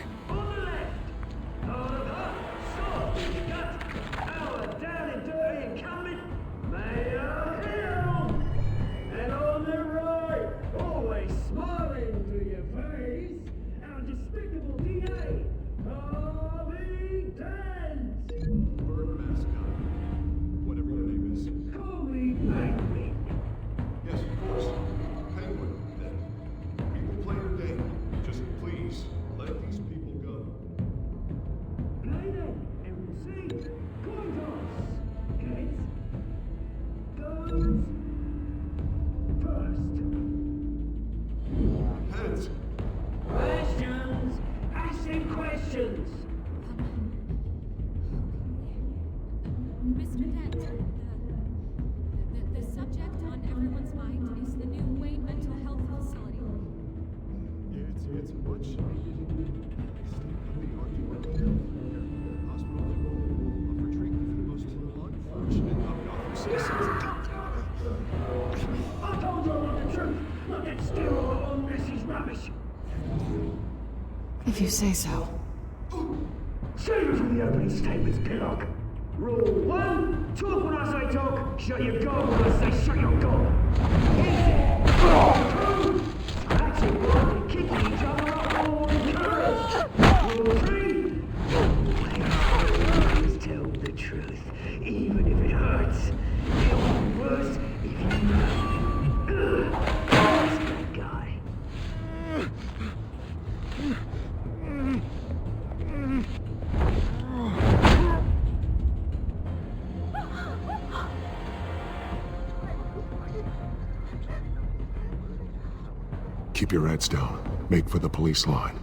E: If you say so.
A: Save it for the opening statements, Pillock. Rule 1, talk when I say talk, shut your gob when I say shut your gob. Easy. Rule 2, scratching one and kicking each other up all encouraged. Rule 3, always tell the truth, even if it hurts. It'll be worse if you know. That's that guy.
M: Keep your heads down. Make for the police line.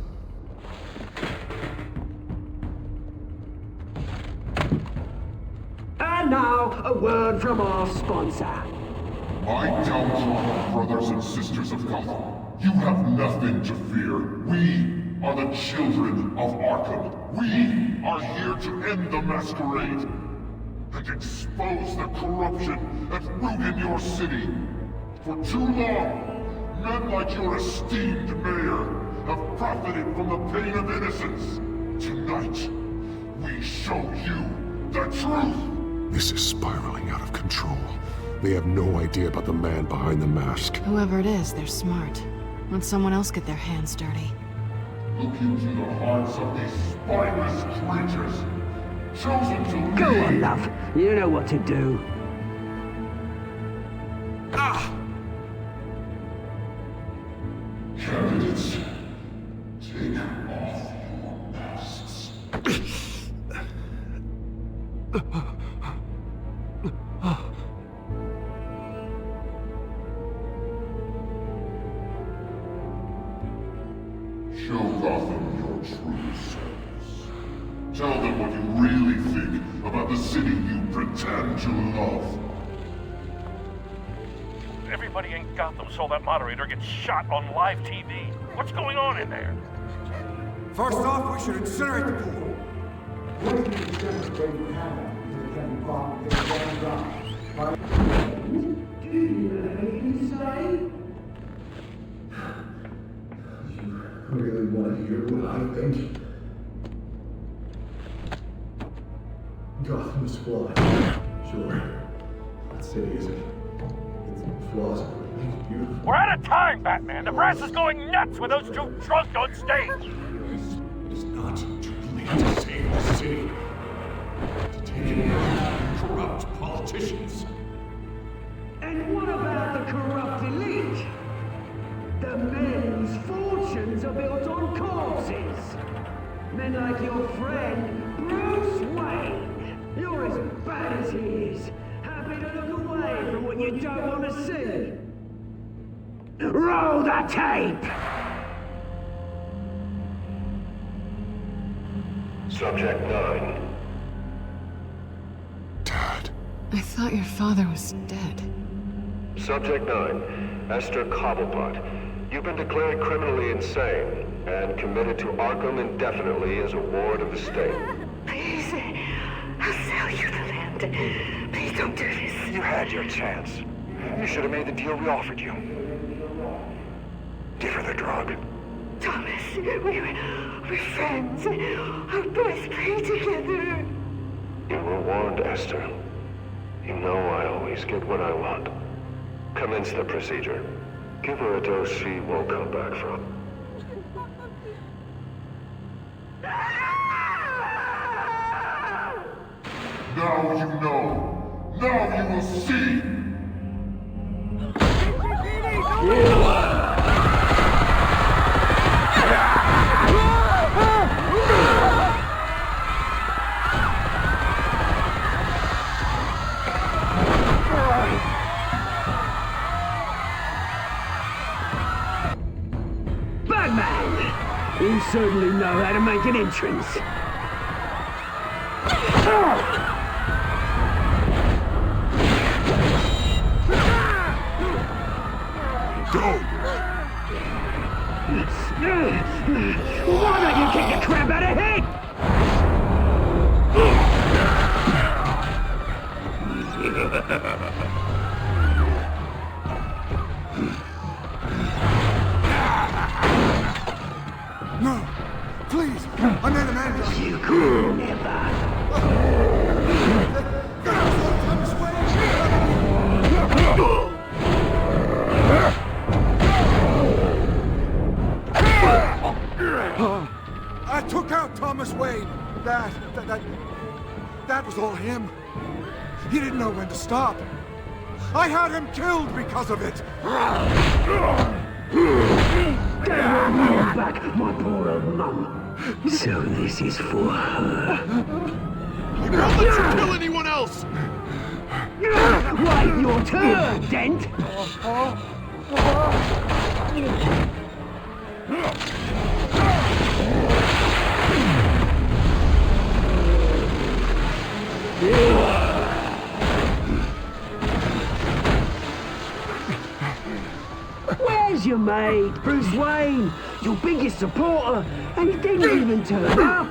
A: And now, a word from our sponsor.
I: My downtrodden brothers and sisters of Gotham, you have nothing to fear. We are the children of Arkham. We are here to end the masquerade and expose the corruption that's ruined your city. For too long, men like your esteemed mayor have profited from the pain of innocence. Tonight, we show you the truth.
M: This is spiraling out of control. They have no idea about the man behind the mask.
E: Whoever it is, they're smart. Let someone else get their hands dirty.
I: Look into the hearts of these spineless creatures, chosen to lead.
A: Go on, love. You know what to do.
I: Candidates, take off your masks. Show Gotham your true selves. Tell them what you really think about the city you pretend to love.
K: Everybody in Gotham saw that moderator get shot on live TV. What's going on in there?
Q: First off, we should incinerate the pool.
A: Do you have anything to say?
V: I really want to hear what I think. Gotham is flawed. Sure. That city isn't. It's flaws, but it's beautiful.
K: We're out of time, Batman. The press is going nuts with those two drunk on stage.
M: It's not too late to save the city. To take it out corrupt politicians.
A: And what about the corrupt elite? The men whose fortunes are built on corpses. Men like your friend, Bruce Wayne. You're as bad as he is. Happy to look away from what you don't want to see. Roll the tape!
W: Subject 9.
M: Dad.
E: I thought your father was dead.
W: Subject 9. Esther Cobblepot. You've been declared criminally insane and committed to Arkham indefinitely as a ward of the state.
X: Please, I'll sell you the land. Please
J: Don't do this.
W: You had your chance. You should have made the deal we offered you. Give her the drug.
J: Thomas, we're friends. Our boys play together.
W: You were warned, Esther. You know I always get what I want. Commence the procedure. Give her a dose she won't come back from.
I: Now you know. Now you will see.
A: Batman! You certainly know how to make an entrance. Why don't you kick the crap out of him?
Q: No! Please! I'm not a manager!
A: You could never.
Q: I took out Thomas Wayne. That was all him. He didn't know when to stop. I had him killed because of it.
A: Back, my poor old mum. So this is for her.
O: I won't let you kill anyone else!
A: Wait your turn, Dent! Where's your mate, Bruce Wayne? Your biggest supporter, and he didn't even turn up.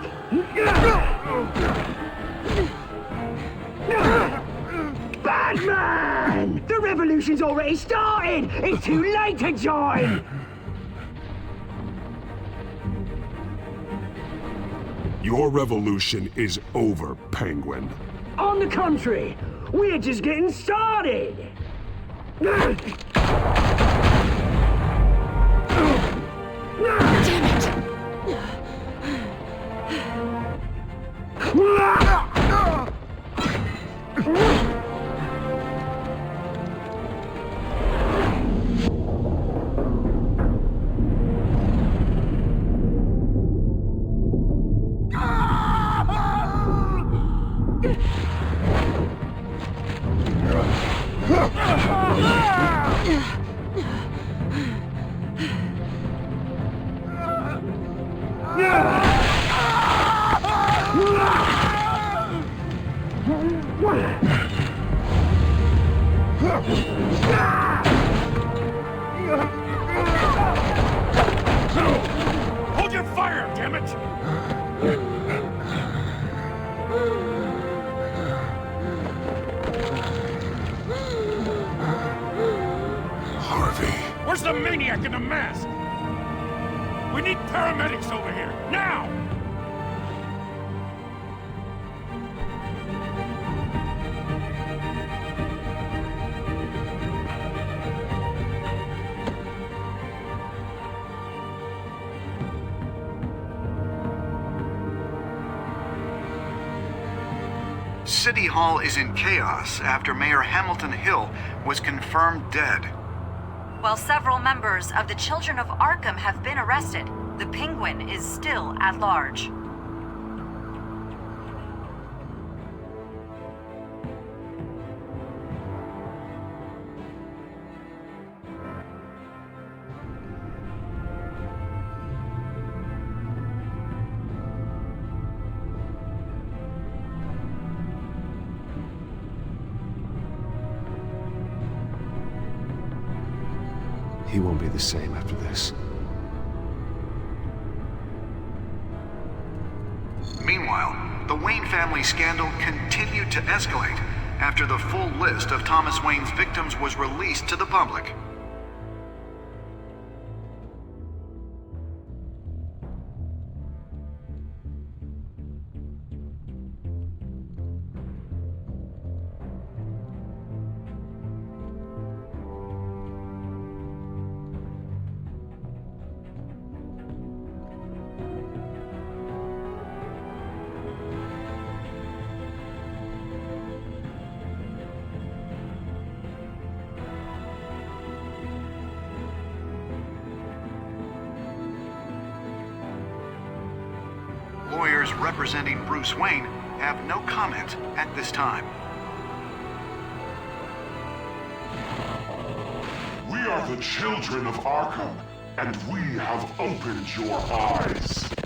A: Batman! The revolution's already started! It's too late to join!
M: Your revolution is over, Penguin.
A: On the contrary, we're just getting started!
E: Damn it!
K: Hold your fire, damn it!
M: Harvey.
K: Where's the maniac in the mask? We need paramedics over here, now!
S: City Hall is in chaos after Mayor Hamilton Hill was confirmed dead.
R: While several members of the Children of Arkham have been arrested, the Penguin is still at large.
G: He won't be the same after this.
S: Meanwhile, the Wayne family scandal continued to escalate after the full list of Thomas Wayne's victims was released to the public. Lawyers representing Bruce Wayne have no comment at this time.
I: We are the children of Arkham, and we have opened your eyes.